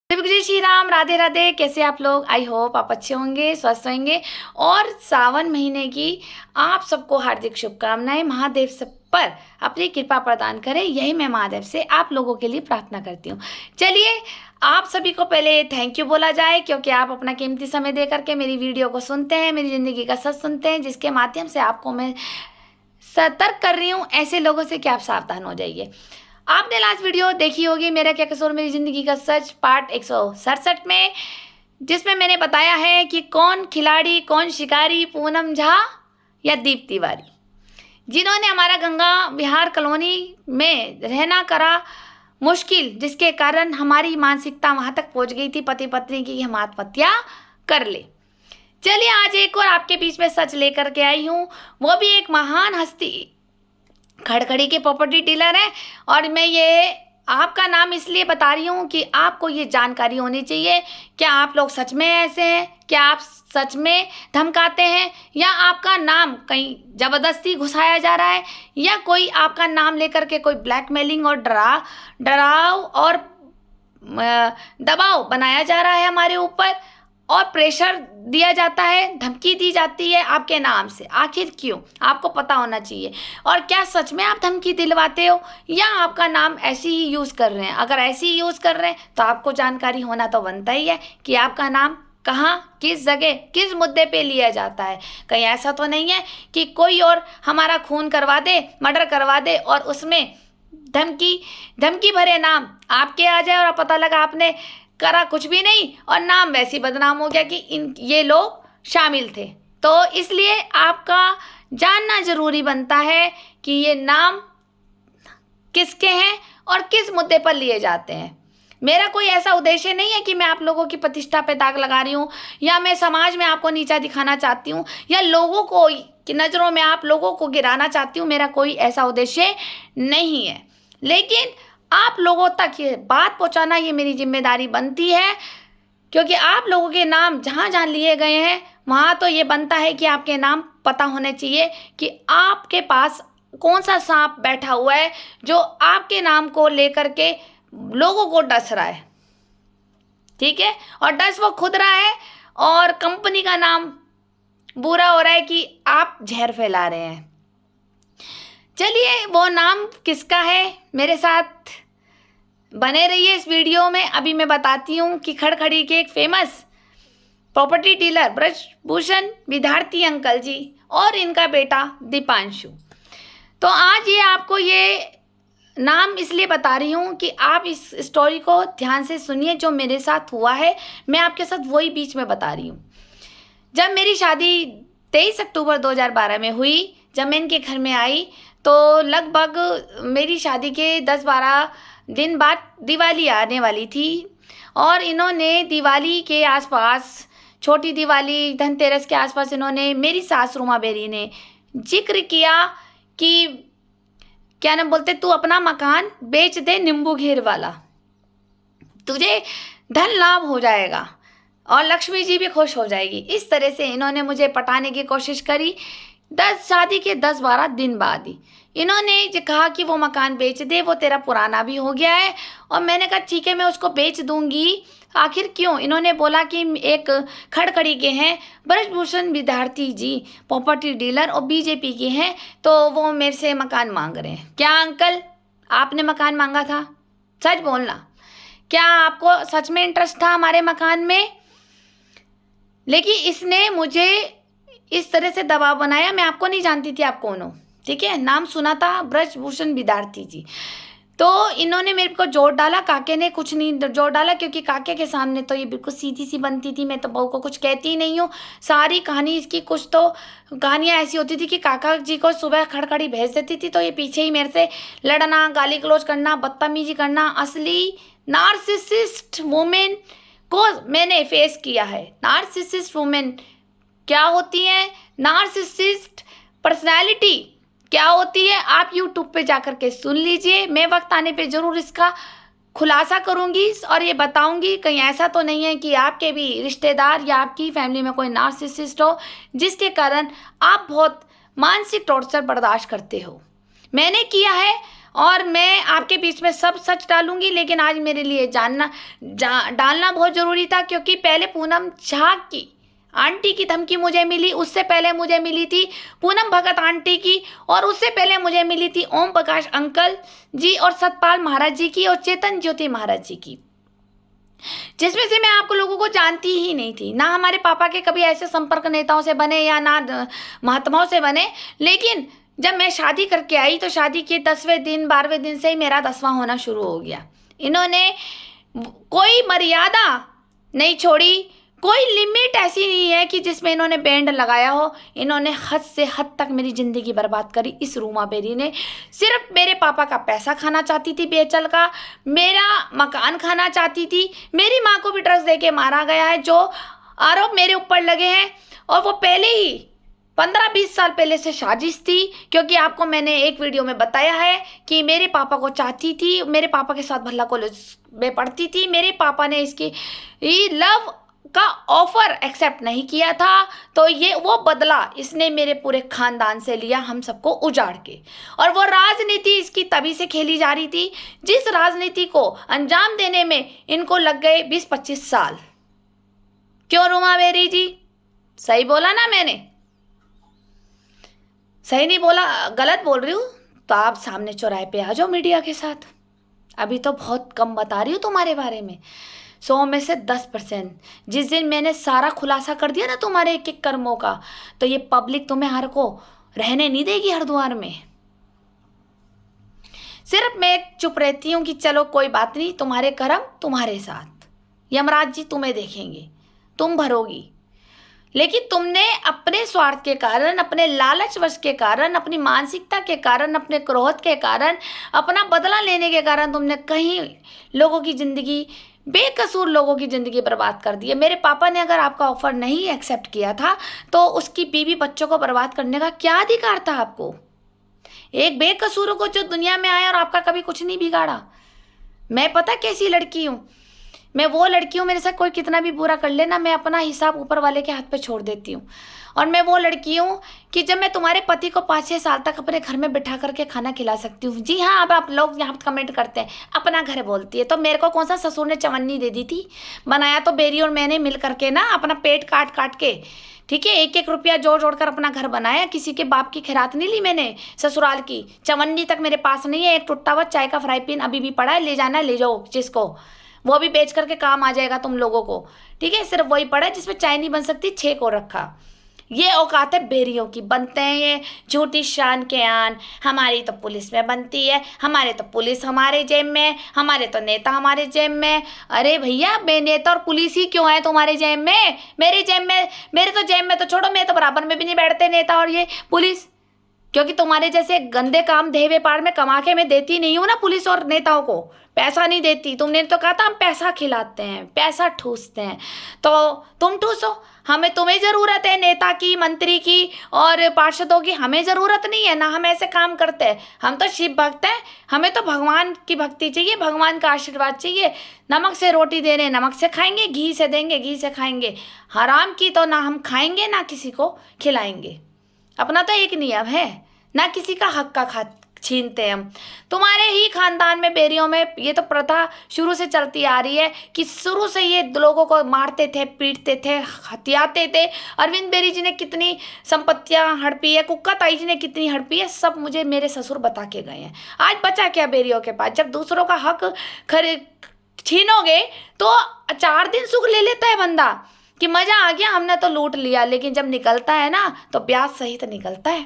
जय श्री राम, राधे राधे। कैसे आप लोग? आई होप आप अच्छे होंगे, स्वस्थ होंगे। और सावन महीने की आप सबको हार्दिक शुभकामनाएं। महादेव सब पर अपनी कृपा प्रदान करें, यही मैं महादेव से आप लोगों के लिए प्रार्थना करती हूँ। चलिए, आप सभी को पहले थैंक यू बोला जाए, क्योंकि आप अपना कीमती समय दे करके मेरी वीडियो को सुनते हैं, मेरी ज़िंदगी का सच सुनते हैं, जिसके माध्यम से आपको मैं सतर्क कर रही हूँ ऐसे लोगों से कि आप सावधान हो जाइए। आपने लास्ट वीडियो देखी होगी, मेरा क्या कसूर मेरी ज़िंदगी का सच, पार्ट 167 में, जिसमें मैंने बताया है कि कौन खिलाड़ी, कौन शिकारी, पूनम झा या दीप तिवारी, जिन्होंने हमारा गंगा विहार कॉलोनी में रहना करा मुश्किल, जिसके कारण हमारी मानसिकता वहाँ तक पहुँच गई थी पति पत्नी की, हम आत्महत्या कर ले। चलिए, आज एक और आपके बीच में सच लेकर के आई हूँ, वो भी एक महान हस्ती, खड़खड़ी के प्रॉपर्टी डीलर है। और मैं ये आपका नाम इसलिए बता रही हूँ कि आपको ये जानकारी होनी चाहिए। क्या आप लोग सच में ऐसे हैं? क्या आप सच में धमकाते हैं, या आपका नाम कहीं ज़बरदस्ती घुसाया जा रहा है, या कोई आपका नाम लेकर के कोई ब्लैकमेलिंग और डराव और दबाव बनाया जा रहा है हमारे ऊपर, और प्रेशर दिया जाता है, धमकी दी जाती है आपके नाम से। आखिर क्यों? आपको पता होना चाहिए। और क्या सच में आप धमकी दिलवाते हो, या आपका नाम ऐसे ही यूज़ कर रहे हैं? अगर ऐसे ही यूज़ कर रहे हैं तो आपको जानकारी होना तो बनता ही है कि आपका नाम कहाँ, किस जगह, किस मुद्दे पे लिया जाता है। कहीं ऐसा तो नहीं है कि कोई और हमारा खून करवा दे, मर्डर करवा दे, और उसमें धमकी भरे नाम आपके आ जाए, और पता लगा आपने करा कुछ भी नहीं और नाम वैसे ही बदनाम हो गया कि ये लोग शामिल थे। तो इसलिए आपका जानना ज़रूरी बनता है कि ये नाम किसके हैं और किस मुद्दे पर लिए जाते हैं। मेरा कोई ऐसा उद्देश्य नहीं है कि मैं आप लोगों की प्रतिष्ठा पे दाग लगा रही हूँ, या मैं समाज में आपको नीचा दिखाना चाहती हूँ, या लोगों को की नज़रों में आप लोगों को गिराना चाहती हूँ। मेरा कोई ऐसा उद्देश्य नहीं है, लेकिन आप लोगों तक ये बात पहुंचाना ये मेरी जिम्मेदारी बनती है, क्योंकि आप लोगों के नाम जहां जहां लिए गए हैं वहां तो ये बनता है कि आपके नाम पता होने चाहिए कि आपके पास कौन सा सांप बैठा हुआ है जो आपके नाम को लेकर के लोगों को डस रहा है। ठीक है? और डस वो खुद रहा है, और कंपनी का नाम बुरा हो रहा है कि आप जहर फैला रहे हैं। चलिए, वो नाम किसका है, मेरे साथ बने रहिए इस वीडियो में। अभी मैं बताती हूँ कि खड़खड़ी के एक फेमस प्रॉपर्टी डीलर ब्रजभूषण विद्यार्थी अंकल जी और इनका बेटा दीपांशु। तो आज ये आपको ये नाम इसलिए बता रही हूँ कि आप इस स्टोरी को ध्यान से सुनिए, जो मेरे साथ हुआ है मैं आपके साथ वही बीच में बता रही हूँ। जब मेरी शादी 23 अक्टूबर 2012 में हुई, जब मैं इनके घर में आई तो लगभग मेरी शादी के 10-12 दिन बाद दिवाली आने वाली थी, और इन्होंने दिवाली के आसपास, छोटी दिवाली, धनतेरस के आसपास, इन्होंने मेरी सास रूमा बेरी ने जिक्र किया कि क्या नाम बोलते, तू अपना मकान बेच दे नींबू घेर वाला, तुझे धन लाभ हो जाएगा और लक्ष्मी जी भी खुश हो जाएगी। इस तरह से इन्होंने मुझे पटाने की कोशिश करी। शादी के 10-12 दिन बाद ही इन्होंने कहा कि वो मकान बेच दे, वो तेरा पुराना भी हो गया है। और मैंने कहा ठीक है, मैं उसको बेच दूंगी। आखिर क्यों? इन्होंने बोला कि एक खड़खड़ी के हैं ब्रजभूषण विद्यार्थी जी, प्रॉपर्टी डीलर, और बीजेपी के हैं, तो वो मेरे से मकान मांग रहे हैं। क्या अंकल, आपने मकान मांगा था? सच बोलना, क्या आपको सच में इंटरेस्ट था हमारे मकान में? लेकिन इसने मुझे इस तरह से दबाव बनाया। मैं आपको नहीं जानती थी आप कौन हो, ठीक है? नाम सुना था ब्रजभूषण विद्यार्थी जी। तो इन्होंने मेरे को जोड़ डाला, काके ने कुछ नहीं जोड़ डाला, क्योंकि काके के सामने तो ये बिल्कुल सीधी सी बनती थी। मैं तो बहू को कुछ कहती ही नहीं हूँ। सारी कहानी इसकी, कुछ तो कहानियाँ ऐसी होती थी कि काका जी को सुबह खड़खड़ी भेज देती थी तो ये पीछे ही मेरे से लड़ना, गाली गलौज करना, बदतमीजी करना। असली नार्सिसिस्ट वुमेन को मैंने फेस किया है। नार्सिसिस्ट वुमेन क्या होती है, नार्सिसिस्ट पर्सनैलिटी क्या होती है, आप यूट्यूब पे जाकर के सुन लीजिए। मैं वक्त आने पे ज़रूर इसका खुलासा करूंगी और ये बताऊंगी। कहीं ऐसा तो नहीं है कि आपके भी रिश्तेदार या आपकी फैमिली में कोई नार्सिसिस्ट हो, जिसके कारण आप बहुत मानसिक टॉर्चर बर्दाश्त करते हो। मैंने किया है और मैं आपके बीच में सब सच डालूंगी, लेकिन आज मेरे लिए डालना बहुत ज़रूरी था, क्योंकि पहले पूनम झा की आंटी की धमकी मुझे मिली, उससे पहले मुझे मिली थी पूनम भगत आंटी की, और उससे पहले मुझे मिली थी ओम प्रकाश अंकल जी और सतपाल महाराज जी की और चेतन ज्योति महाराज जी की, जिसमें से मैं आपको लोगों को जानती ही नहीं थी। ना हमारे पापा के कभी ऐसे संपर्क नेताओं से बने या ना महात्माओं से बने, लेकिन जब मैं शादी करके आई तो शादी के 10वें दिन 12वें दिन से ही मेरा 10वां होना शुरू हो गया। इन्होंने कोई मर्यादा नहीं छोड़ी, कोई लिमिट ऐसी नहीं है कि जिसमें इन्होंने बैंड लगाया हो। इन्होंने हद से हद तक मेरी ज़िंदगी बर्बाद करी इस रूमा बेरी ने। सिर्फ मेरे पापा का पैसा खाना चाहती थी बेचल का, मेरा मकान खाना चाहती थी, मेरी माँ को भी ड्रग्स दे के मारा गया है, जो आरोप मेरे ऊपर लगे हैं। और वो पहले ही 15-20 साल पहले से साजिश थी, क्योंकि आपको मैंने एक वीडियो में बताया है कि मेरे पापा को चाहती थी, मेरे पापा के साथ भल्ला कॉलेज में पढ़ती थी। मेरे पापा ने इसकी लव का ऑफर एक्सेप्ट नहीं किया था, तो ये वो बदला इसने मेरे पूरे खानदान से लिया, हम सबको उजाड़ के। और वो राजनीति इसकी तभी से खेली जा रही थी, जिस राजनीति को अंजाम देने में इनको लग गए 20-25 साल। क्यों रूमा बेरी जी? सही बोला ना मैंने? सही नहीं बोला? गलत बोल रही हूँ तो आप सामने चौराहे पे आ जाओ मीडिया के साथ। अभी तो बहुत कम बता रही हूँ तुम्हारे बारे में, 100 में से 10%। जिस दिन मैंने सारा खुलासा कर दिया ना तुम्हारे एक एक कर्मों का, तो ये पब्लिक तुम्हें हर को रहने नहीं देगी हरिद्वार में। सिर्फ मैं चुप रहती हूँ कि चलो कोई बात नहीं, तुम्हारे कर्म तुम्हारे साथ, यमराज जी तुम्हें देखेंगे, तुम भरोगी। लेकिन तुमने अपने स्वार्थ के कारण, अपने लालचवश के कारण, अपनी मानसिकता के कारण, अपने क्रोध के कारण, अपना बदला लेने के कारण तुमने कहीं लोगों की ज़िंदगी, बेकसूर लोगों की ज़िंदगी बर्बाद कर दी है। मेरे पापा ने अगर आपका ऑफर नहीं एक्सेप्ट किया था तो उसकी बीवी बच्चों को बर्बाद करने का क्या अधिकार था आपको? एक बेकसूर को जो दुनिया में आया और आपका कभी कुछ नहीं बिगाड़ा। मैं पता कैसी लड़की हूँ? मैं वो लड़की हूँ, मेरे साथ कोई कितना भी बुरा कर लेना, मैं अपना हिसाब ऊपर वाले के हाथ पे छोड़ देती हूँ। और मैं वो लड़की हूँ कि जब मैं तुम्हारे पति को 5-6 साल तक अपने घर में बिठा करके खाना खिला सकती हूँ। जी हाँ, अब आप लोग यहाँ कमेंट करते हैं अपना घर बोलती है, तो मेरे को कौन सा ससुर ने चवन्नी दे दी थी? बनाया तो बेरी और मैंने मिल करके ना, अपना पेट काट काट के, ठीक है, 1-1 रुपया जोड़ जोड़ कर अपना घर बनाया। किसी के बाप की खैरात नहीं ली मैंने, ससुराल की चवन्नी तक मेरे पास नहीं है। एक टूटा हुआ चाय का फ्राई पैन अभी भी पड़ा है, ले जाना ले जाओ जिसको, वो भी बेच करके काम आ जाएगा तुम लोगों को, ठीक है। सिर्फ वही पड़ा है जिसमें चाय नहीं बन सकती, 6 को रखा। ये औकात है बेरियों की। बनते हैं ये झूठी शान के आन, हमारी तो पुलिस में बनती है, हमारे तो पुलिस हमारे जेब में, हमारे तो नेता हमारे जेब में। अरे भैया, मैं नेता और पुलिस ही क्यों है तुम्हारे जेब में? मेरे जेब में, मेरे तो जेब में तो छोड़ो, मैं तो बराबर में भी नहीं बैठते नेता और ये पुलिस, क्योंकि तुम्हारे जैसे गंदे काम देह व्यापार में कमा के मैं देती नहीं हूँ ना पुलिस और नेताओं को, पैसा नहीं देती। तुमने तो कहा था हम पैसा खिलाते हैं, पैसा ठूसते हैं, तो तुम ठूसो। हमें तुम्हें ज़रूरत है नेता की, मंत्री की और पार्षदों की, हमें ज़रूरत नहीं है ना। हम ऐसे काम करते हैं, हम तो शिव भक्त हैं, हमें तो भगवान की भक्ति चाहिए, भगवान का आशीर्वाद चाहिए। नमक से रोटी दे रहे हैं, नमक से खाएंगे, घी से देंगे, घी से खाएंगे। हराम की तो ना हम खाएंगे ना किसी को खिलाएंगे। अपना तो एक नियम है, ना किसी का हक का छीनते हैं हम। तुम्हारे ही खानदान में, बेरियों में, ये तो प्रथा शुरू से चलती आ रही है कि शुरू से ये लोगों को मारते थे, पीटते थे, हथियाते थे। अरविंद बेरी जी ने कितनी संपत्तियां हड़पी है, कुक्का ताई जी ने कितनी हड़पी है, सब मुझे मेरे ससुर बता के गए हैं। आज बचा क्या बेरियों के पास? जब दूसरों का हक छीनोगे तो 4 दिन सुख ले लेता है बंदा कि मज़ा आ गया, हमने तो लूट लिया। लेकिन जब निकलता है ना तो ब्याज सहित निकलता है,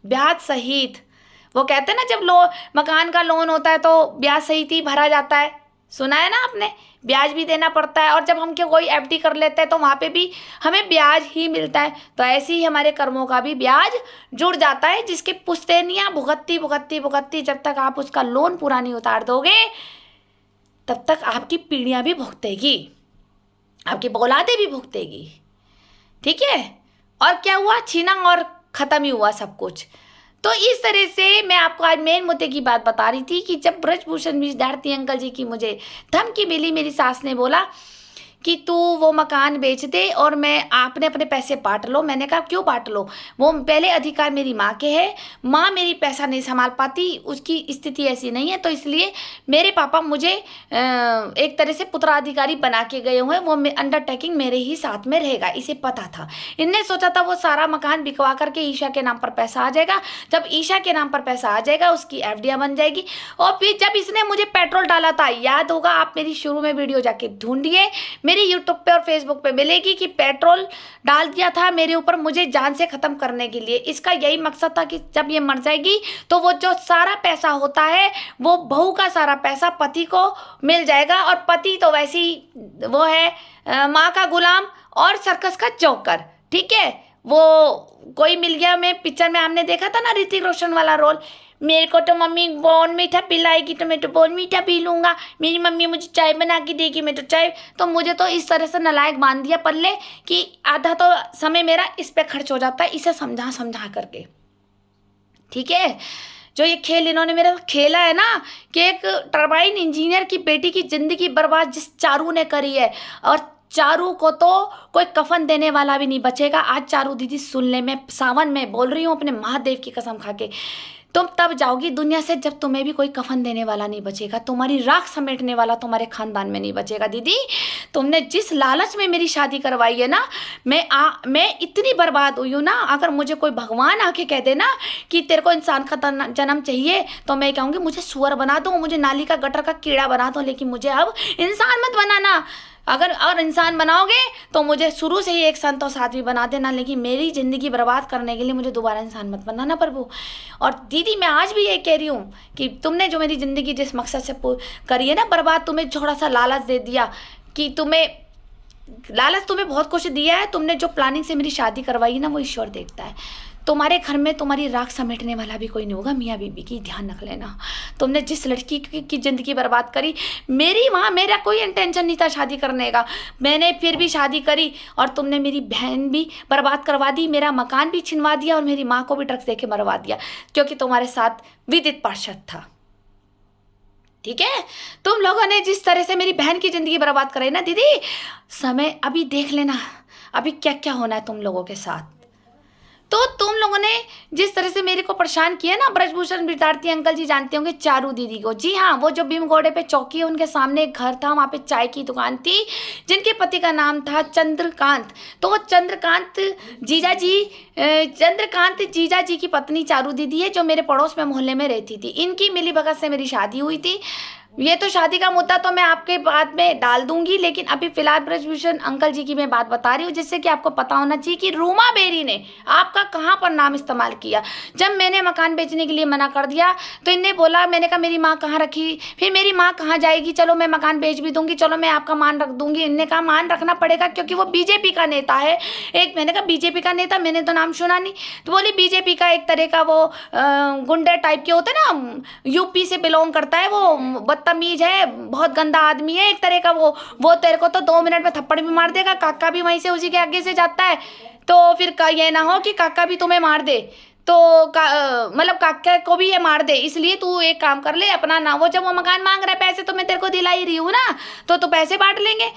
ब्याज सहित। वो कहते हैं ना, जब मकान का लोन होता है तो ब्याज सहित ही भरा जाता है, सुना है ना आपने? ब्याज भी देना पड़ता है। और जब हम कोई एफडी कर लेते हैं तो वहाँ पे भी हमें ब्याज ही मिलता है। तो ऐसे ही हमारे कर्मों का भी ब्याज जुड़ जाता है, जिसके पुश्तैनियाँ भुगतती भुगतती भुगतती जब तक आप उसका लोन पूरा नहीं उतार दोगे तब तक आपकी पीढ़ियाँ भी भुगतेगी, आपकी औलादें भी भुगतेगी, ठीक है। और क्या हुआ? छीना और ख़त्म ही हुआ सब कुछ। तो इस तरह से मैं आपको आज मेन मुद्दे की बात बता रही थी कि जब ब्रजभूषण विद्यार्थी अंकल जी की मुझे धमकी मिली, मेरी सास ने बोला कि तू वो मकान बेच दे और मैं आपने अपने पैसे बांट लो। मैंने कहा क्यों बांट लो, वो पहले अधिकार मेरी माँ के है, माँ मेरी पैसा नहीं संभाल पाती, उसकी स्थिति ऐसी नहीं है, तो इसलिए मेरे पापा मुझे एक तरह से पुत्राधिकारी बना के गए हुए हैं, वो अंडरटेकिंग मेरे ही साथ में रहेगा, इसे पता था। इनने सोचा था वो सारा मकान बिकवा करके ईशा के नाम पर पैसा आ जाएगा, जब ईशा के नाम पर पैसा आ जाएगा उसकी एफडी बन जाएगी। और फिर जब इसने मुझे पेट्रोल डाला था, याद होगा आप मेरी शुरू में वीडियो जाके ढूंढिए, मेरी यूट्यूब पे और फेसबुक पे मिलेगी, कि पेट्रोल डाल दिया था मेरे ऊपर मुझे जान से खत्म करने के लिए। इसका यही मकसद था कि जब ये मर जाएगी तो वो जो सारा पैसा होता है वो बहू का सारा पैसा पति को मिल जाएगा, और पति तो वैसी वो है माँ का गुलाम और सर्कस का जोकर, ठीक है। वो कोई मिल गया में पिक्चर में हमने देखा था ना, ऋतिक रोशन वाला रोल, मेरे को तो मम्मी बॉर्न मीठा पिलाएगी तो मैं तो बॉर्न मीठा पी लूँगा, मेरी मम्मी मुझे चाय बना के देगी मैं तो चाय, तो मुझे तो इस तरह से नालायक मान दिया पल्ले कि आधा तो समय मेरा इस पे खर्च हो जाता है, इसे समझा समझा करके, ठीक है। जो ये खेल इन्होंने मेरे साथ खेला है ना, कि एक टरबाइन इंजीनियर की बेटी की जिंदगी बर्बाद जिस चारू ने करी है, और चारू को तो कोई कफन देने वाला भी नहीं बचेगा। आज चारू दीदी सुन ले, मैं सावन में बोल रही हूँ अपने महादेव की कसम खा के, तुम तब जाओगी दुनिया से जब तुम्हें भी कोई कफन देने वाला नहीं बचेगा, तुम्हारी राख समेटने वाला तुम्हारे खानदान में नहीं बचेगा। दीदी तुमने जिस लालच में मेरी शादी करवाई है ना, मैं इतनी बर्बाद हुई हूँ ना, अगर मुझे कोई भगवान आके कह दे ना कि तेरे को इंसान का जन्म चाहिए, तो मैं कहूँगी मुझे सुअर बना दो, मुझे नाली का गटर का कीड़ा बना दो, लेकिन मुझे अब इंसान मत बनाना। अगर और इंसान बनाओगे तो मुझे शुरू से ही एक संतोष आदमी बना देना, लेकिन मेरी ज़िंदगी बर्बाद करने के लिए मुझे दोबारा इंसान मत बनाना प्रभु। और दीदी मैं आज भी ये कह रही हूँ कि तुमने जो मेरी ज़िंदगी जिस मकसद से करी है ना बर्बाद, तुम्हें थोड़ा सा लालच दे दिया, कि लालच तुम्हें बहुत कुछ दिया है, तुमने जो प्लानिंग से मेरी शादी करवाई है ना, वो ईश्वर देखता है। तुम्हारे घर में तुम्हारी राख समेटने वाला भी कोई नहीं होगा, मियाँ बीबी की ध्यान रख लेना। तुमने जिस लड़की की ज़िंदगी बर्बाद करी, मेरी वहाँ मेरा कोई इंटेंशन नहीं था शादी करने का, मैंने फिर भी शादी करी, और तुमने मेरी बहन भी बर्बाद करवा दी, मेरा मकान भी छिनवा दिया, और मेरी माँ को भी ड्रग्स दे के मरवा दिया, क्योंकि तुम्हारे साथ विदित पार्षद था, ठीक है। तुम लोगों ने जिस तरह से मेरी बहन की ज़िंदगी बर्बाद कराई ना दीदी, समय अभी देख लेना अभी क्या क्या होना है तुम लोगों के साथ। तो तुम लोगों ने जिस तरह से मेरे को परेशान किया ना, ब्रजभूषण विद्यार्थी अंकल जी जानते होंगे चारू दीदी को, जी हाँ, वो जो भीमगोड़े पे चौकी है उनके सामने एक घर था, वहाँ पे चाय की दुकान थी, जिनके पति का नाम था चंद्रकांत। तो वो चंद्रकांत जीजा जी की पत्नी चारू दीदी है, जो मेरे पड़ोस में मोहल्ले में रहती थी। इनकी मिली भगत से मेरी शादी हुई थी। ये तो शादी का मुद्दा तो मैं आपके बाद में डाल दूंगी, लेकिन अभी फिलहाल ब्रजभूषण अंकल जी की मैं बात बता रही हूँ, जिससे कि आपको पता होना चाहिए कि रूमा बेरी ने आपका कहाँ पर नाम इस्तेमाल किया। जब मैंने मकान बेचने के लिए मना कर दिया तो इनने बोला, मैंने कहा मेरी माँ कहाँ रखी, फिर मेरी माँ कहाँ जाएगी, चलो मैं मकान बेच भी दूंगी, चलो मैं आपका मान रख दूंगी। इनने कहा मान रखना पड़ेगा क्योंकि वो बीजेपी का नेता है। एक मैंने कहा बीजेपी का नेता, मैंने तो नाम सुना नहीं। तो बोली बीजेपी का एक तरह का वो गुंडे टाइप के होते ना, यूपी से बिलोंग करता है, वो बदतमीज है, बहुत गंदा आदमी है एक तरह का। वो तेरे को तो 2 मिनट में थप्पड़ भी मार देगा, काका भी वहीं से उसी के आगे से जाता है, तो फिर ये ना हो कि काका भी तुम्हें मार दे, तो मतलब काका को भी ये मार दे। इसलिए तू एक काम कर ले अपना ना, वो जब वो मकान मांग रहा है पैसे तो मैं तेरे को दिला ही रही हूँ ना, तो पैसे बांट लेंगे।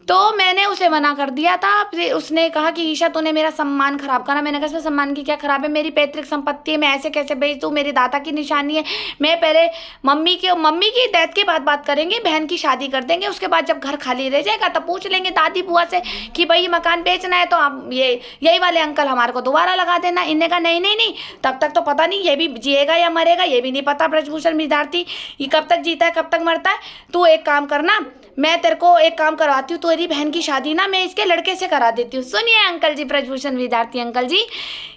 तो मैंने उसे मना कर दिया था। फिर उसने कहा कि ईशा तूने मेरा सम्मान खराब करा। मैंने कहा इसमें सम्मान की क्या खराब है, मेरी पैतृक संपत्ति है, मैं ऐसे कैसे बेच दूँ, मेरे दादा की निशानी है। मैं पहले मम्मी की डेथ के बाद बात करेंगे, बहन की शादी कर देंगे, उसके बाद जब घर खाली रह जाएगा तब पूछ लेंगे दादी बुआ से कि भाई मकान बेचना है तो आप यही वाले अंकल हमारे को दोबारा लगा देना। इनने कहा नहीं नहीं नहीं, तब तक तो पता नहीं ये भी जिएगा या मरेगा, ये भी नहीं पता ब्रजभूषण विद्यार्थी, ये कब तक जीता है कब तक मरता है। तू एक काम करना, मैं तेरे को एक काम करवाती हूँ, तेरी बहन की शादी ना मैं इसके लड़के से करा देती हूँ। सुनिए अंकल जी, ब्रजभूषण विद्यार्थी अंकल जी,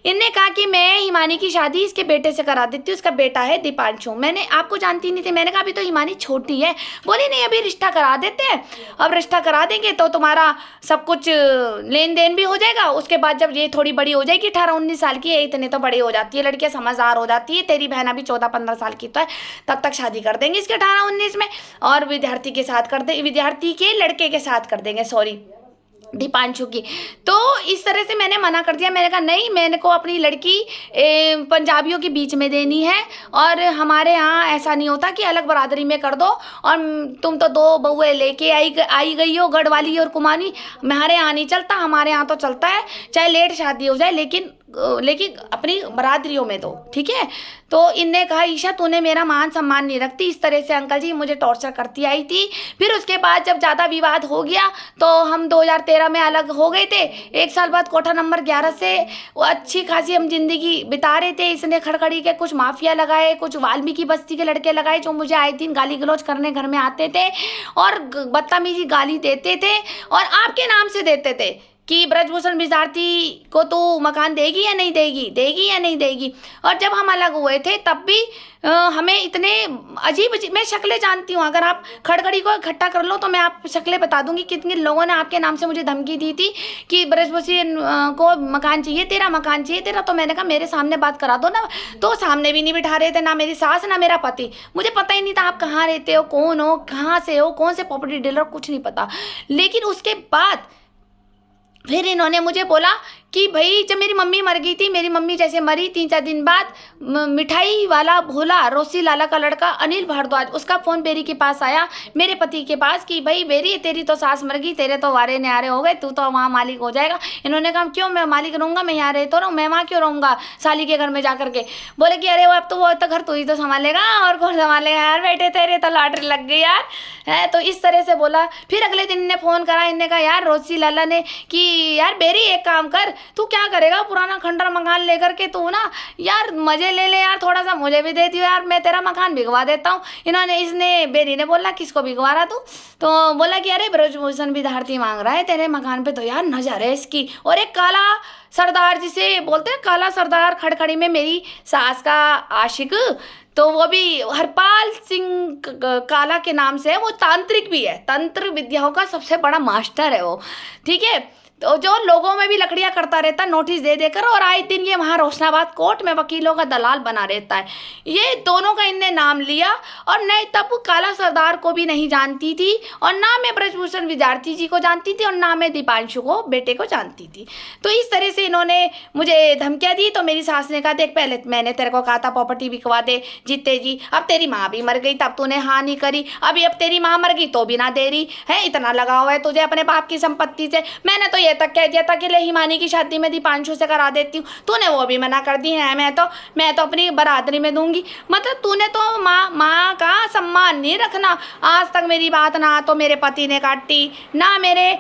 इनने कहा कि मैं हिमानी की शादी इसके बेटे से करा देती हूँ, उसका बेटा है दीपांशु। मैंने आपको जानती नहीं थी, मैंने कहा अभी तो हिमानी छोटी है। बोली नहीं अभी रिश्ता करा देते हैं, अब रिश्ता करा देंगे तो तुम्हारा सब कुछ लेन देन भी हो जाएगा। उसके बाद जब ये थोड़ी बड़ी हो जाएगी, 18-19 साल की है, इतने तो बड़ी हो जाती है लड़कियाँ, समझदार हो जाती है, तेरी बहन अभी 14-15 साल की तो है, तब तक शादी कर देंगे इसके 18-19 में, और विद्यार्थी के साथ कर दे, विद्यार्थी के लड़के के साथ कर देंगे, सॉरी दीपांशु की। तो इस तरह से मैंने मना कर दिया। मैंने कहा नहीं, मैंने को अपनी लड़की पंजाबियों के बीच में देनी है, और हमारे यहाँ ऐसा नहीं होता कि अलग बरादरी में कर दो। और तुम तो 2 बहुएं लेके आई गई हो, गढ़वाली और कुमानी। हमारे यहाँ नहीं चलता, हमारे यहाँ तो चलता है चाहे लेट शादी हो जाए, लेकिन अपनी बरादरियों में दो, ठीक है। तो इनने कहा ईशा तूने मेरा मान सम्मान नहीं रखती। इस तरह से अंकल जी मुझे टॉर्चर करती आई थी। फिर उसके बाद जब ज़्यादा विवाद हो गया तो हम 2013 में अलग हो गए थे। 1 साल बाद कोठा नंबर 11 से वो अच्छी खासी हम जिंदगी बिता रहे थे। इसने खड़खड़ी के कुछ माफिया लगाए, कुछ वाल्मीकि बस्ती के लड़के लगाए, जो मुझे आए दिन गाली गलौज करने घर में आते थे और बदतमीजी गाली देते थे, और आपके नाम से देते थे कि ब्रजभूषण विद्यार्थी को तू मकान देगी या नहीं देगी, देगी या नहीं देगी। और जब हम अलग हुए थे तब भी हमें इतने अजीब मैं शक्लें जानती हूँ। अगर आप खड़खड़ी को इकट्ठा कर लो तो मैं आप शक्लें बता दूंगी कितने लोगों ने आपके नाम से मुझे धमकी दी थी कि ब्रजभूषण को मकान चाहिए तेरा, मकान चाहिए तेरा। तो मैंने कहा मेरे सामने बात करा दो ना। तो सामने भी नहीं बिठा रहे थे, ना मेरी सास ना मेरा पति। मुझे पता ही नहीं था आप कहाँ रहते हो, कौन हो, कहाँ से हो, कौन से प्रॉपर्टी डीलर, कुछ नहीं पता। लेकिन उसके बाद फिर इन्होंने मुझे बोला कि भाई जब मेरी मम्मी मर गई थी, मेरी मम्मी जैसे मरी 3-4 दिन बाद मिठाई वाला भोला रोसी लाला का लड़का अनिल भारद्वाज, उसका फ़ोन बेरी के पास आया, मेरे पति के पास, कि भाई बेरी तेरी तो सास मर गई, तेरे तो वारे न्यारे हो गए, तू तो वहाँ मालिक हो जाएगा। इन्होंने कहा क्यों, मैं मालिक रहूँगा, मैं यहाँ रहता रहूँ, मैं वहाँ क्यों रहूँगा साली के घर में जा करके। बोले कि अरे वो अब तो वो तो घर तू ही तो संभालेगा, और कौन संभालेगा यार, बेटे तेरे तो लॉटरी लग गई यार है। तो इस तरह से बोला। फिर अगले दिन इन्हें फ़ोन करा, इन्हें कहा यार रोसी लाला ने कि यार बेरी एक काम कर, तू क्या करेगा पुराना खंडर मकान लेकर के, तू ना यार मजे ले ले यार, थोड़ा सा मुझे भी दे दियो यार, मैं तेरा मकान भिगवा देता हूँ। इसने बेरी ने बोला किसको भिगवा रहा तू, तो बोला कि अरे ब्रजभूषण विद्यार्थी मांग रहा है तेरे मकान पे, तो यार नजर है इसकी। और एक काला सरदार जिसे बोलते हैं काला सरदार, खड़खड़ी में मेरी सास का आशिक, तो वो भी हरपाल सिंह काला के नाम से है। वो तांत्रिक भी है, तंत्र विद्याओं का सबसे बड़ा मास्टर है वो, ठीक है। तो जो लोगों में भी लकड़ियाँ करता रहता है नोटिस दे देकर, और आए दिन ये वहाँ रोशनाबाद कोर्ट में वकीलों का दलाल बना रहता है। ये दोनों का इनने नाम लिया, और नहीं तब काला सरदार को भी नहीं जानती थी, और ना मैं ब्रजभूषण विद्यार्थी जी को जानती थी, और ना मैं दीपांशु को बेटे को जानती थी। तो इस तरह से इन्होंने मुझे धमकियाँ दी। तो मेरी सास ने कहा देख पहले मैंने तेरे को कहा था प्रॉपर्टी बिकवा दे जीते जी, अब तेरी माँ भी मर गई तब तूने हाँ नहीं करी, अभी अब तेरी माँ मर गई तो भी ना दे रही है, इतना लगाव है तुझे अपने बाप की संपत्ति से। मैंने तो तक कह दिया था कि ले हिमानी की शादी में दीपांशु से करा देती हूँ, तूने वो भी मना कर दी है, मैं तो अपनी बरादरी में दूंगी। मतलब तूने तो माँ का सम्मान नहीं रखना। आज तक मेरी बात ना तो मेरे पति ने काटी, ना मेरे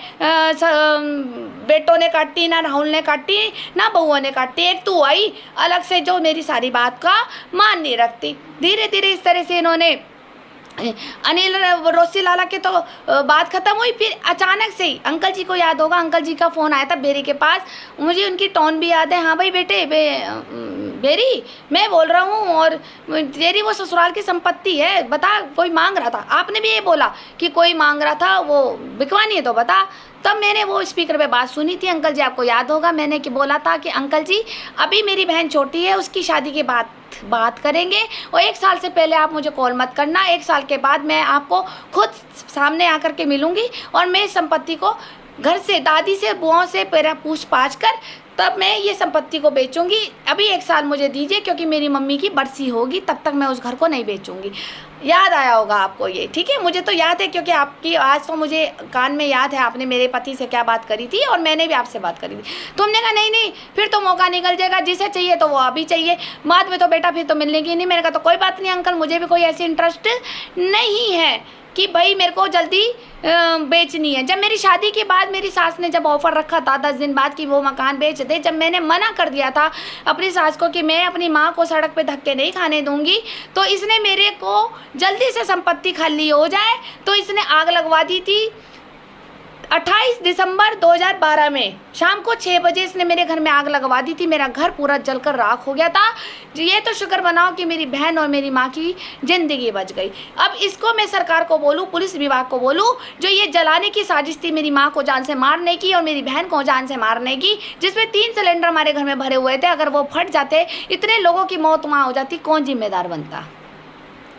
बेटों ने काटी, ना राहुल ने काटी, ना बहुओं ने काटी। एक तू आई अलग से जो मेरी सारी बात का मान नहीं रखती। धीरे धीरे इस तरह से इन्होंने अनिल रोसी लाला के तो बात खत्म हुई। फिर अचानक से ही अंकल जी को याद होगा, अंकल जी का फ़ोन आया था बेरी के पास, मुझे उनकी टोन भी याद है। हाँ भाई बेटे बेरी मैं बोल रहा हूँ, और तेरी वो ससुराल की संपत्ति है, बता कोई मांग रहा था। आपने भी ये बोला कि कोई मांग रहा था, वो बिकवानी है तो बता। तब मैंने वो स्पीकर पे बात सुनी थी। अंकल जी आपको याद होगा मैंने कि बोला था कि अंकल जी अभी मेरी बहन छोटी है, उसकी शादी के बाद बात करेंगे, और 1 साल से पहले आप मुझे कॉल मत करना। 1 साल के बाद मैं आपको खुद सामने आकर के मिलूंगी, और मैं इस संपत्ति को घर से दादी से बुआओं से पेरा पूछ पाछ कर तब मैं ये संपत्ति को बेचूंगी। अभी 1 साल मुझे दीजिए, क्योंकि मेरी मम्मी की बरसी होगी, तब तक मैं उस घर को नहीं बेचूंगी। याद आया होगा आपको ये, ठीक है। मुझे तो याद है, क्योंकि आपकी आज तो मुझे कान में याद है आपने मेरे पति से क्या बात करी थी, और मैंने भी आपसे बात करी थी। तुमने कहा नहीं फिर तो मौका निकल जाएगा, जिसे चाहिए तो वो अभी चाहिए, बाद में तो बेटा फिर तो मिलने की नहीं। मैंने कहा तो कोई बात नहीं अंकल, मुझे भी कोई ऐसी इंटरेस्ट नहीं है कि भाई मेरे को जल्दी बेचनी है। जब मेरी शादी के बाद मेरी सास ने जब ऑफ़र रखा था 10 दिन बाद कि वो मकान बेच दे, जब मैंने मना कर दिया था अपनी सास को कि मैं अपनी माँ को सड़क पे धक्के नहीं खाने दूंगी, तो इसने मेरे को जल्दी से संपत्ति खाली हो जाए तो इसने आग लगवा दी थी। 28 दिसंबर 2012 में शाम को 6 बजे इसने मेरे घर में आग लगवा दी थी। मेरा घर पूरा जलकर राख हो गया था। ये तो शुक्र मनाओ कि मेरी बहन और मेरी माँ की ज़िंदगी बच गई। अब इसको मैं सरकार को बोलूँ, पुलिस विभाग को बोलूँ, जो ये जलाने की साजिश थी मेरी माँ को जान से मारने की और मेरी बहन को जान से मारने की, जिसमें 3 सिलेंडर हमारे घर में भरे हुए थे, अगर वो फट जाते, इतने लोगों की मौत वहाँ हो जाती, कौन जिम्मेदार बनता।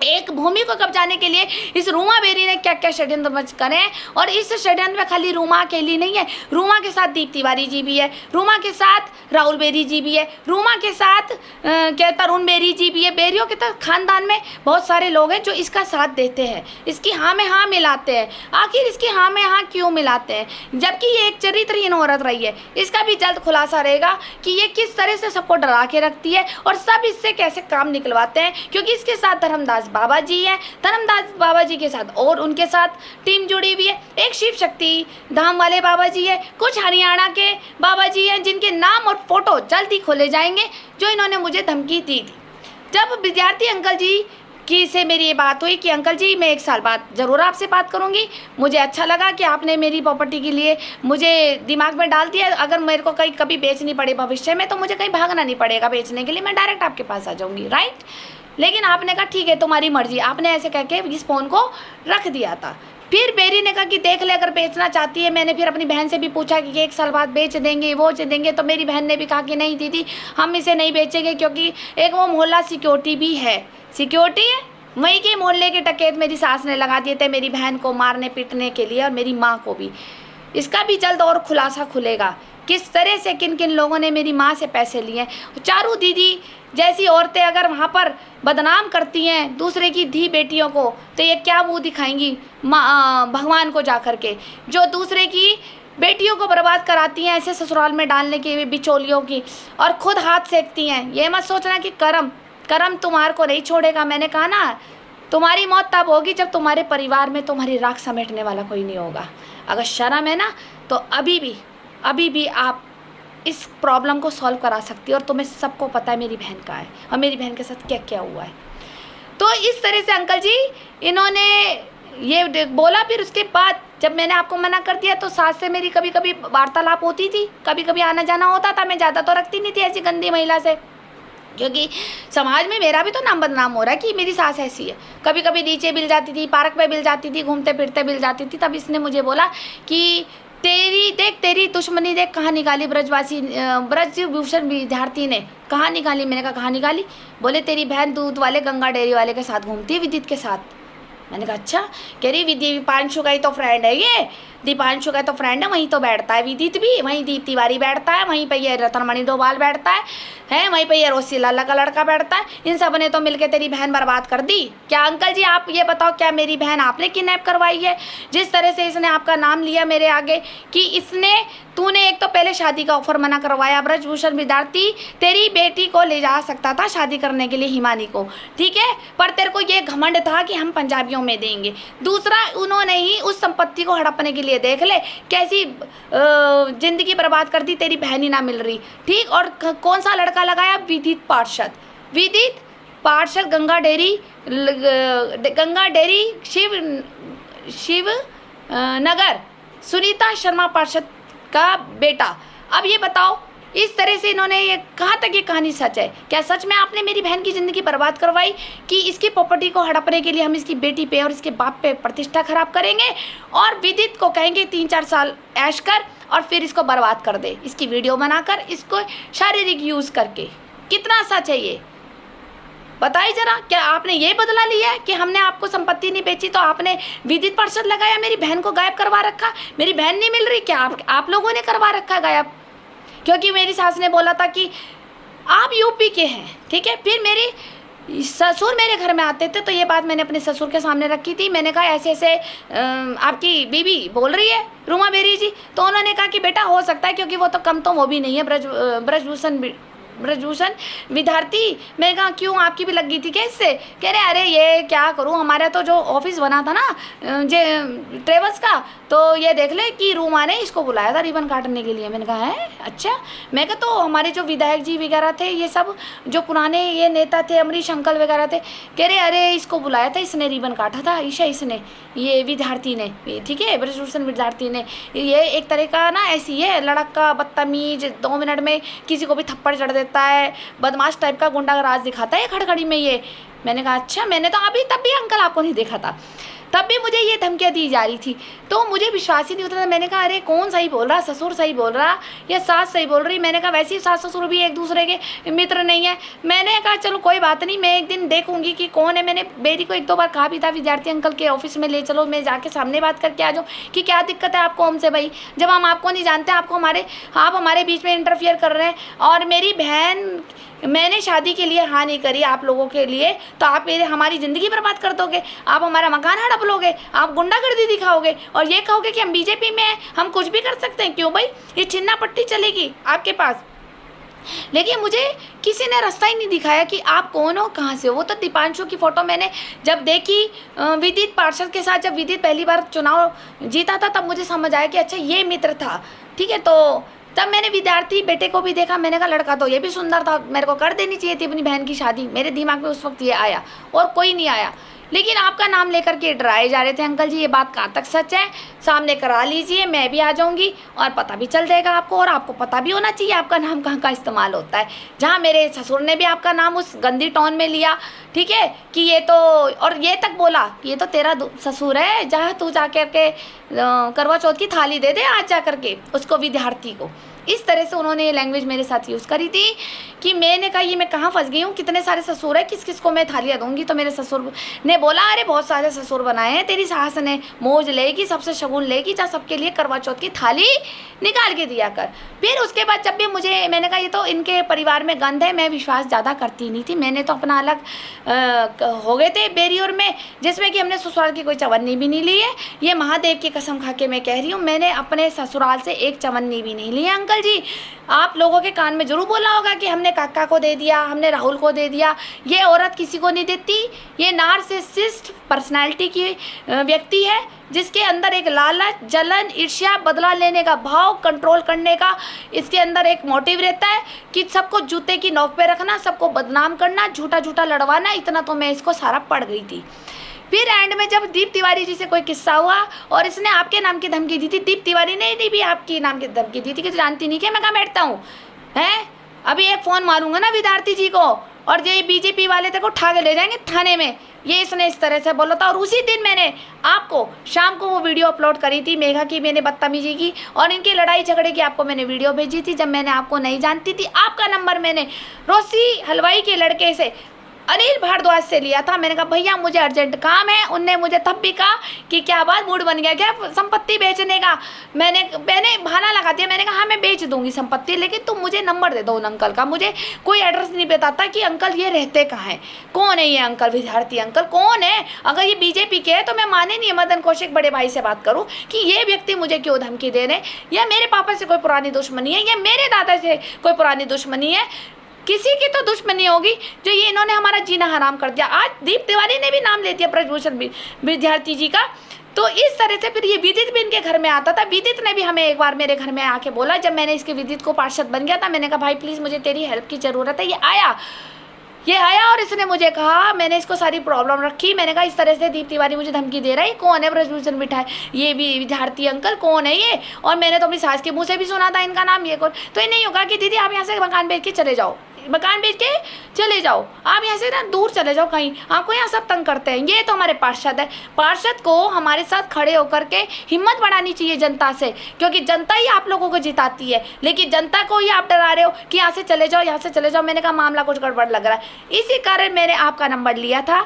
एक भूमि को कब्जाने के लिए इस रूमा बेरी ने क्या क्या षड्यंत्र करे हैं। और इस षड्यंत्र में खाली रूमा अकेली नहीं है, रूमा के साथ दीप तिवारी जी भी है, रूमा के साथ राहुल बेरी जी भी है, रूमा के साथ क्या तरुण बेरी जी भी है। बेरियों के तो खानदान में बहुत सारे लोग हैं जो इसका साथ देते हैं, इसकी हाँ में हाँ मिलाते हैं। आखिर इसकी हाँ में हाँ क्यों मिलाते हैं, जबकि ये एक चरित्रहीन औरत रही है। इसका भी जल्द खुलासा रहेगा कि ये किस तरह से सबको डरा के रखती है और सब इससे कैसे काम निकलवाते हैं, क्योंकि इसके साथ धर्मदास बाबा जी हैं। धर्मदास बाबा जी के साथ और उनके साथ टीम जुड़ी हुई है। एक शिव शक्ति धाम वाले बाबा जी है, कुछ हरियाणा के बाबा जी हैं जिनके नाम और फोटो जल्द ही खोले जाएंगे, जो इन्होंने मुझे धमकी दी थी। जब विद्यार्थी अंकल जी की से मेरी ये बात हुई कि अंकल जी मैं 1 साल बाद ज़रूर आपसे बात करूंगी, मुझे अच्छा लगा कि आपने मेरी प्रॉपर्टी के लिए मुझे दिमाग में डाल दिया। अगर मेरे को कहीं कभी बेचनी पड़े भविष्य में तो मुझे कहीं भागना नहीं पड़ेगा बेचने के लिए, मैं डायरेक्ट आपके पास आ जाऊंगी, राइट। लेकिन आपने कहा ठीक है तुम्हारी मर्जी, आपने ऐसे कह के इस फ़ोन को रख दिया था। फिर बेरी ने कहा कि देख ले अगर बेचना चाहती है। मैंने फिर अपनी बहन से भी पूछा कि 1 साल बाद बेच देंगे वो देंगे, तो मेरी बहन ने भी कहा कि नहीं दीदी हम इसे नहीं बेचेंगे, क्योंकि एक वो मोहल्ला सिक्योरिटी भी है, सिक्योरिटी है वहीं के मोहल्ले के डकैत मेरी सास ने लगा दिए थे मेरी बहन को मारने पीटने के लिए और मेरी माँ को भी। इसका भी जल्द और खुलासा खुलेगा किस तरह से किन किन लोगों ने मेरी माँ से पैसे लिए। चारू दीदी जैसी औरतें अगर वहाँ पर बदनाम करती हैं दूसरे की धी बेटियों को, तो ये क्या मुँह दिखाएंगी भगवान को जा कर के, जो दूसरे की बेटियों को बर्बाद कराती हैं ऐसे ससुराल में डालने के बिचौलियों की, और खुद हाथ सेकती हैं। ये मत सोचना कि करम तुम्हारे को नहीं छोड़ेगा। मैंने कहा ना तुम्हारी मौत तब होगी जब तुम्हारे परिवार में तुम्हारी राख समेटने वाला कोई नहीं होगा। अगर शर्म है ना तो अभी भी आप इस प्रॉब्लम को सॉल्व करा सकती है, और तुम्हें सबको पता है मेरी बहन का है और मेरी बहन के साथ क्या क्या हुआ है। तो इस तरह से अंकल जी इन्होंने ये बोला। फिर उसके बाद जब मैंने आपको मना कर दिया तो सास से मेरी कभी कभी वार्तालाप होती थी, कभी कभी आना जाना होता था। मैं ज़्यादा तो रखती नहीं थी ऐसी गंदी महिला से, क्योंकि समाज में मेरा भी तो नाम बदनाम हो रहा है कि मेरी सास ऐसी है। कभी कभी नीचे मिल जाती थी, पार्क में मिल जाती थी, घूमते फिरते मिल जाती थी। तब इसने मुझे बोला कि तेरी दुश्मनी देख कहाँ निकाली ब्रजभूषण विद्यार्थी ने, कहाँ निकाली। मैंने कहा कहाँ निकाली? बोले तेरी बहन दूध वाले गंगा डेयरी वाले के साथ घूमती है, विदित के साथ। मैंने कहा अच्छा। कह रही दीपांशु का ही तो फ्रेंड है ये, दीपांशु का तो फ्रेंड है, वहीं तो बैठता है विदित भी, वहीं दीप तिवारी बैठता है, वहीं पे ये रतनमणि डोभाल बैठता है वहीं पे ये रोसी लाला का लड़का बैठता है। इन सब ने तो मिलके तेरी बहन बर्बाद कर दी। क्या अंकल जी आप ये बताओ, क्या मेरी बहन आपने किडनैप करवाई है? जिस तरह से इसने आपका नाम लिया मेरे आगे कि तूने एक तो पहले शादी का ऑफर मना करवाया। ब्रजभूषण विद्यार्थी तेरी बेटी को ले जा सकता था शादी करने के लिए, हिमानी को, ठीक है, पर तेरे को ये घमंड था कि हम पंजाबियों में देंगे। दूसरा उन्होंने ही उस संपत्ति को हड़पने के लिए देख ले कैसी जिंदगी बर्बाद कर दी, तेरी बहन ही ना मिल रही, ठीक। और कौन सा लड़का लगाया? विदित पार्षद गंगा डेयरी शिव नगर, सुनीता शर्मा पार्षद का बेटा। अब ये बताओ इस तरह से इन्होंने ये कहाँ तक ये कहानी सच है? क्या सच में आपने मेरी बहन की ज़िंदगी बर्बाद करवाई कि इसकी प्रॉपर्टी को हड़पने के लिए हम इसकी बेटी पे और इसके बाप पे प्रतिष्ठा खराब करेंगे और विदित को कहेंगे 3-4 साल ऐश कर और फिर इसको बर्बाद कर दे, इसकी वीडियो बनाकर इसको शारीरिक यूज़ करके? कितना सच है ये बताइए जरा। क्या आपने ये बदला लिया है कि हमने आपको संपत्ति नहीं बेची तो आपने विदित पार्षद लगाया, मेरी बहन को गायब करवा रखा? मेरी बहन नहीं मिल रही, क्या आप लोगों ने करवा रखा गायब? क्योंकि मेरी सास ने बोला था कि आप यूपी के हैं, ठीक है। फिर मेरी ससुर मेरे घर में आते थे तो ये बात मैंने अपने ससुर के सामने रखी थी। मैंने कहा ऐसे ऐसे आपकी बीवी बोल रही है रूमा बेरी जी, तो उन्होंने कहा कि बेटा हो सकता है, क्योंकि वो तो कम तो वो भी नहीं है ब्रजभूषण विद्यार्थी। मैंने कहा क्यों, आपकी भी लग गई थी क्या इससे? कह रहे अरे ये क्या करूं, हमारा तो जो ऑफिस बना था ना ट्रेवल्स का, तो ये देख ले कि रूमा ने इसको बुलाया था रिबन काटने के लिए। मैंने कहा है अच्छा। मैं कहा तो हमारे जो विधायक जी वगैरह थे, ये सब जो पुराने ये नेता थे, अमरीश अंकल वगैरह थे, कह रहे अरे इसको बुलाया था, इसने रिबन काटा था इसने ये विद्यार्थी ने, ठीक है, ब्रजभूषण विद्यार्थी ने। ये एक तरह का ना ऐसी है लड़का, बदतमीज, 2 मिनट में किसी को भी थप्पड़ चढ़ देता है, बदमाश टाइप का गुंडा राज दिखाता है खड़खड़ी में ये। मैंने कहा अच्छा, मैंने तो अभी तब भी अंकल आपको नहीं देखा था, तब भी मुझे ये धमकियाँ दी जा रही थी। तो मुझे विश्वास ही नहीं होता था। मैंने कहा अरे कौन सही बोल रहा, ससुर सही बोल रहा या सास सही बोल रही। मैंने कहा वैसे ही सास ससुर भी एक दूसरे के मित्र नहीं है। मैंने कहा चलो कोई बात नहीं, मैं एक दिन देखूंगी कि कौन है। मैंने बेरी को 1-2 बार कहा भी था विद्यार्थी अंकल के ऑफिस में ले चलो, मैं जाके सामने बात करके आ जाऊँ कि क्या दिक्कत है आपको हमसे भाई, जब हम आपको नहीं जानते, आप हमारे बीच में इंटरफियर कर रहे हैं। और मेरी बहन, मैंने शादी के लिए हाँ नहीं करी आप लोगों के लिए, तो आप हमारी ज़िंदगी बर्बाद कर दोगे, आप हमारा मकान हड़प लोगे, आप गुंडागर्दी दिखाओगे और ये कहोगे कि हम बीजेपी में हैं, हम कुछ भी कर सकते हैं। क्यों भाई, ये छिन्ना पट्टी चलेगी आपके पास। लेकिन मुझे किसी ने रास्ता ही नहीं दिखाया कि आप कौन हो, कहाँ से हो। वो तो दीपांशु की फ़ोटो मैंने जब देखी विदित पार्षद के साथ, जब विदित पहली बार चुनाव जीता था, तब मुझे समझ आया कि अच्छा ये मित्र था। ठीक है, तो तब मैंने विद्यार्थी बेटे को भी देखा। मैंने कहा लड़का तो ये भी सुंदर था, मेरे को कर देनी चाहिए थी अपनी बहन की शादी। मेरे दिमाग में उस वक्त ये आया और कोई नहीं आया। लेकिन आपका नाम लेकर के डराए जा रहे थे अंकल जी, ये बात कहाँ तक सच है, सामने करा लीजिए, मैं भी आ जाऊंगी और पता भी चल जाएगा आपको। और आपको पता भी होना चाहिए आपका नाम कहाँ का इस्तेमाल होता है। जहाँ मेरे ससुर ने भी आपका नाम उस गंदी टोन में लिया, ठीक है, कि ये तो, और ये तक बोला ये तो तेरा ससुर है, जहाँ तू जाकर के करवा चौथ की थाली दे दे आज जा करके उसको, विद्यार्थी को। इस तरह से उन्होंने ये लैंग्वेज मेरे साथ यूज़ करी थी कि मैंने कहा ये मैं कहाँ फंस गई हूँ, कितने सारे ससुर है, किस किस को मैं थालियाँ दूंगी। तो मेरे ससुर ने बोला अरे बहुत सारे ससुर बनाए हैं, तेरी सास ने मौज लेगी, सबसे शगुन लेगी, जा सबके लिए करवा चौथ की थाली निकाल के दिया कर। फिर उसके बाद जब भी मैंने कहा ये तो इनके परिवार में गंध है, मैं विश्वास ज़्यादा करती नहीं थी। मैंने तो अपना अलग हो गए थे बेरियोर में, जिसमें कि हमने ससुराल की कोई चवन्नी भी नहीं ली है। ये महादेव की कसम खा के मैं कह रही हूँ, मैंने अपने ससुराल से एक चवन्नी भी नहीं ली है। अंकल जी, आप लोगों के कान में जरूर बोला होगा कि हमने काका को दे दिया, हमने राहुल को दे दिया। ये औरत किसी को नहीं देती। ये नार्सिसिस्ट पर्सनालिटी की व्यक्ति है, जिसके अंदर एक लालच, जलन, ईर्ष्या, बदला लेने का भाव, कंट्रोल करने का इसके अंदर एक मोटिव रहता है कि सबको जूते की नोक पे रखना, सबको बदनाम करना, झूठा झूठा लड़वाना। इतना तो मैं इसको सारा पड़ गई थी। फिर एंड में जब दीप तिवारी जी से कोई किस्सा हुआ और इसने आपके नाम की धमकी दी थी, दीप तिवारी ने भी आपकी नाम की धमकी दी थी कि जानती नहीं कि मैं कहाँ बैठता हूँ, हैं? अभी एक फ़ोन मारूंगा ना विद्यार्थी जी को और ये बीजेपी वाले तेरे को उठा के ले जाएंगे थाने में। ये इसने इस तरह से बोला था। और उसी दिन मैंने आपको शाम को वो वीडियो अपलोड करी थी मेघा की, मैंने बदतमीजी की और इनकी लड़ाई झगड़े की आपको मैंने वीडियो भेजी थी, जब मैंने आपको नहीं जानती थी। आपका नंबर मैंने रोसी हलवाई के लड़के से, अनिल भारद्वाज से लिया था। मैंने कहा भैया मुझे अर्जेंट काम है। उनने मुझे तब भी कहा कि क्या बात, मूड बन गया क्या संपत्ति बेचने का। मैंने बहाना लगा दिया। मैंने कहा हाँ मैं बेच दूंगी संपत्ति, लेकिन तुम मुझे नंबर दे दो उन अंकल का। मुझे कोई एड्रेस नहीं बताता कि अंकल ये रहते कहाँ हैं, कौन है ये अंकल, विद्यार्थी अंकल कौन है। अगर ये बीजेपी के है तो मैं माने नहीं मदन कौशिक बड़े भाई से बात करूँ कि ये व्यक्ति मुझे क्यों धमकी दे रहे, या मेरे पापा से कोई पुरानी दुश्मनी है, या मेरे दादा से कोई पुरानी दुश्मनी है। किसी की तो दुश्मनी होगी जो ये इन्होंने हमारा जीना हराम कर दिया। आज दीप तिवारी ने भी नाम ले दिया ब्रजभूषण विद्यार्थी जी का। तो इस तरह से फिर ये विदित भी इनके घर में आता था। विदित ने भी हमें एक बार मेरे घर में आके बोला, जब मैंने इसके विदित को पार्षद बन गया था, मैंने कहा भाई प्लीज़ मुझे तेरी हेल्प की ज़रूरत है। ये आया और इसने मुझे कहा, मैंने इसको सारी प्रॉब्लम रखी। मैंने कहा इस तरह से दीप तिवारी मुझे धमकी दे रहा है, कौन है ब्रजभूषण बिठाए, ये भी विद्यार्थी अंकल कौन है ये। और मैंने तो अपनी सास के मुँह से भी सुना था इनका नाम, ये कौन। तो ये नहीं होगा कि दीदी आप यहाँ से मकान बेच के चले जाओ, मकान बेच के चले जाओ, आप यहाँ से ना दूर चले जाओ कहीं, आपको यहाँ सब तंग करते हैं। ये तो हमारे पार्षद है। पार्षद को हमारे साथ खड़े होकर के हिम्मत बढ़ानी चाहिए जनता से, क्योंकि जनता ही आप लोगों को जिताती है। लेकिन जनता को ही आप डरा रहे हो कि यहाँ से चले जाओ, यहाँ से चले जाओ। मैंने कहा मामला कुछ गड़बड़ लग रहा है। इसी कारण मैंने आपका नंबर लिया था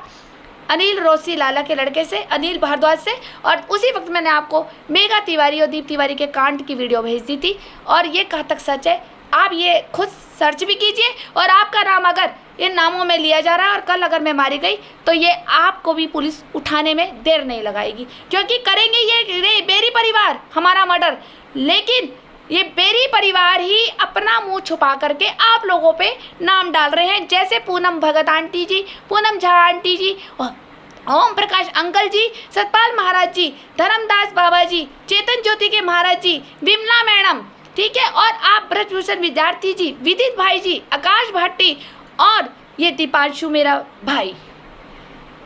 अनिल रोसी लाला के लड़के से, अनिल भारद्वाज से। और उसी वक्त मैंने आपको मेघा तिवारी और दीप तिवारी के कांड की वीडियो भेज दी थी। और ये कहाँ तक सच है आप ये खुद सर्च भी कीजिए। और आपका नाम अगर इन नामों में लिया जा रहा है और कल अगर मैं मारी गई तो ये आपको भी पुलिस उठाने में देर नहीं लगाएगी, क्योंकि करेंगे ये बेरी परिवार हमारा मर्डर। लेकिन ये बेरी परिवार ही अपना मुंह छुपा करके आप लोगों पे नाम डाल रहे हैं, जैसे पूनम भगत आंटी जी, पूनम झा आंटी जी, ओम प्रकाश अंकल जी, सतपाल महाराज जी, धर्मदास बाबा जी, चेतन ज्योति के महाराज जी, विमला मैडम, ठीक है, और आप ब्रजभूषण विद्यार्थी जी, विदित भाई जी, आकाश भाटी और ये दीपांशु मेरा भाई।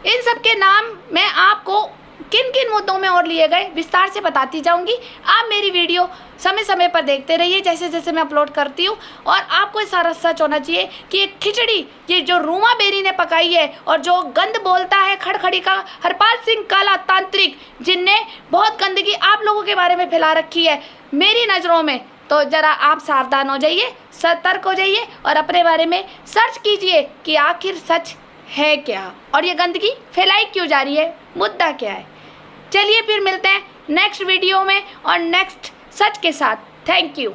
इन सब के नाम मैं आपको किन किन मुद्दों में और लिए गए विस्तार से बताती जाऊंगी। आप मेरी वीडियो समय समय पर देखते रहिए जैसे जैसे मैं अपलोड करती हूँ। और आपको ये सारा सच होना चाहिए कि ये खिचड़ी ये जो रूमा बेरी ने पकाई है और जो गंद बोलता है खड़खड़ी का हरपाल सिंह काला तांत्रिक, जिनने बहुत गंदगी आप लोगों के बारे में फैला रखी है मेरी नज़रों में, तो ज़रा आप सावधान हो जाइए, सतर्क हो जाइए और अपने बारे में सर्च कीजिए कि आखिर सच है क्या और ये गंदगी फैलाई क्यों जा रही है, मुद्दा क्या है। चलिए फिर मिलते हैं नेक्स्ट वीडियो में और नेक्स्ट सच के साथ। Thank you.